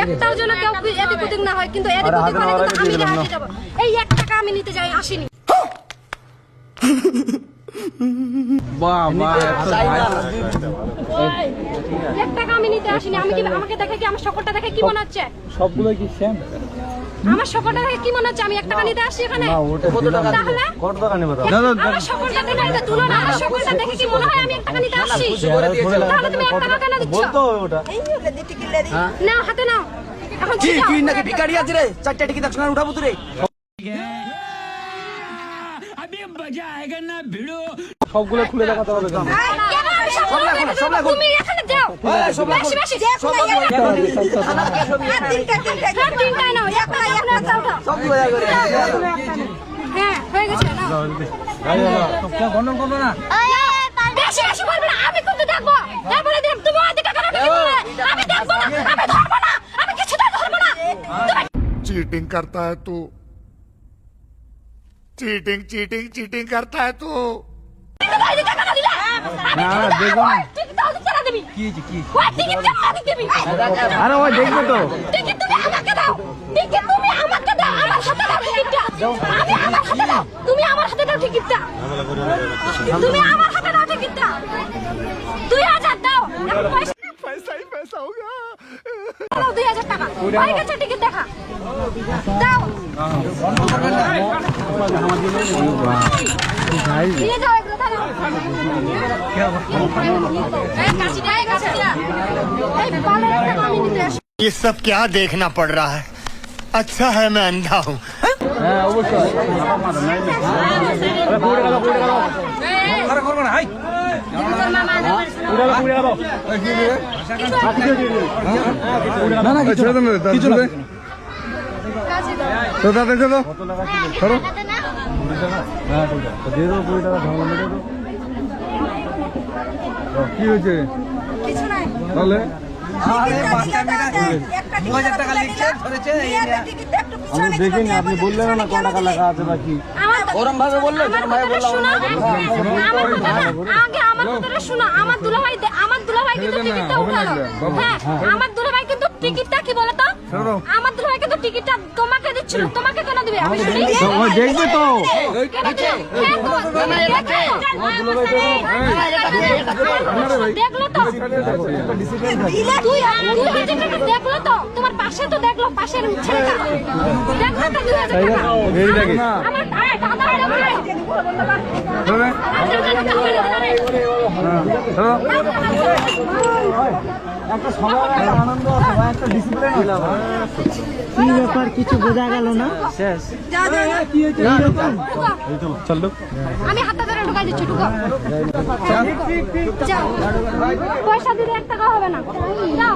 একটাও যেন কেউ এদিক ওদিক না হয়, কিন্তু এদিক ওদিক হলে কিন্তু আমি হাতে যাব। এই 1 টাকা আমি নিতে যাই আসিনি। বাবা 1 টাকা আমি নিতে আসিনি। আমি কি আমাকে দেখে কি আমার সকলটা দেখে কি মনে হচ্ছে? সবগুলো কি সেম? আমার সকলটা দেখে কি মনে হচ্ছে আমি 1 টাকা নিতে আসি এখানে? তাহলে কত টাকা নেবে? আমার সকলটা দেখে এটা তুলনা, আমার সকলটা দেখে কি মনে হয় আমি 1 টাকা নিতে আসি? তাহলে তুমি 1 টাকা কেন দিচ্ছ? বলতো ওটা নাও হাতে নাও। এখন কি তুই নাকি ভিখারি আছে রে? 4টা টিকিট একসঙ্গে উঠাবো তুই রে। সবগুলো খুলে দেখাতে হবে কেন? তুমি এখানে যাও। বেশি বেশি তিনটা নাও, একটা উঠাও। সব 2000 করে। হ্যাঁ হয়ে গেছে নাও। গন্ডন করো না। বেশি বেশি বলবে না, আমি কিন্তু দেখবো। তারপরে দিলাম তুমি ওদিকে কেন দেখি আমি দেখবো না, আমি ধরবো না, আমি কিছুটা ধরবো না। चीटिंग करता है तू चीटिंग चीटिंग चीटिंग करता है तू না দেখো না। আরে ওই দেখবে তো। তুমি আমার হাতে দাও টিকিটটা। তুমি আমার হাতে দাও টিকিটটা। 2000 দাও। पैसा ही पैसा होगा 2000 টাকা। হয়ে গেছে টিকিট দেখা। দাও। নিয়ে যাও এগুলো দাও। এই কাশি দেয় কাশি দিয়া। এই পালে টাকা আমি নিতে আসি। ये सब क्या देखना पड़ रहा है अच्छा है मैं अंधा हूँ হ্যাঁ অবশ্যই। আরে পুরো গেল পুরো গেল। আরে করব না হাই। পুরো গেল। কি রে? না না কিছু না কিছু না। কাশি দাও। তো দাদা দেখো তো। ধরো। হ্যাঁ ঠিক আছে। দিয়ে দাও 20 টাকা ঝামেলা মেটে দাও। কি হয়েছে? কিছু নাই। তাহলে আরে বাচ্চা মেয়েটা 2000 টাকা লিখছে ধরেছে এই আমি দেখিনি, আপনি বললেন না কত টাকা লেখা আছে বা কি। ওরম ভাবে বললে তোর ভাই বললাম আগে আমার কথাটা শোনো। আমার দুলাভাই কিন্তু টিকিটটা উঠালো। হ্যাঁ আমার দুলাভাই কিন্তু টিকিটটা কি বলে তো? আমার দুলাভাই কিন্তু টিকিটটা তোমাকে দিচ্ছিল। তোমাকে কেন দিবে? আমি শুনি। ওই দেখবে তো। কেন দিবে? দেখলো তো। তুই দেখলো তো। তোমার পাশে তো দেখলো, পাশের ছেলেটা দেখলো তো 2000 টাকা। এই দেখে। আমার দাদা ধরে। একটা সবার আনন্দ আছে ভাই, একটা ডিসিপ্লিন দিলাম। কি ব্যাপার কিছু বোঝা গেল না। শেষ। কি হয়েছে? চল তো। আমি হাতটা ধরে ঢুকাই দিচ্ছি। ঢুকো যাও। পয়সা দিলে 1 টাকা হবে না। যাও।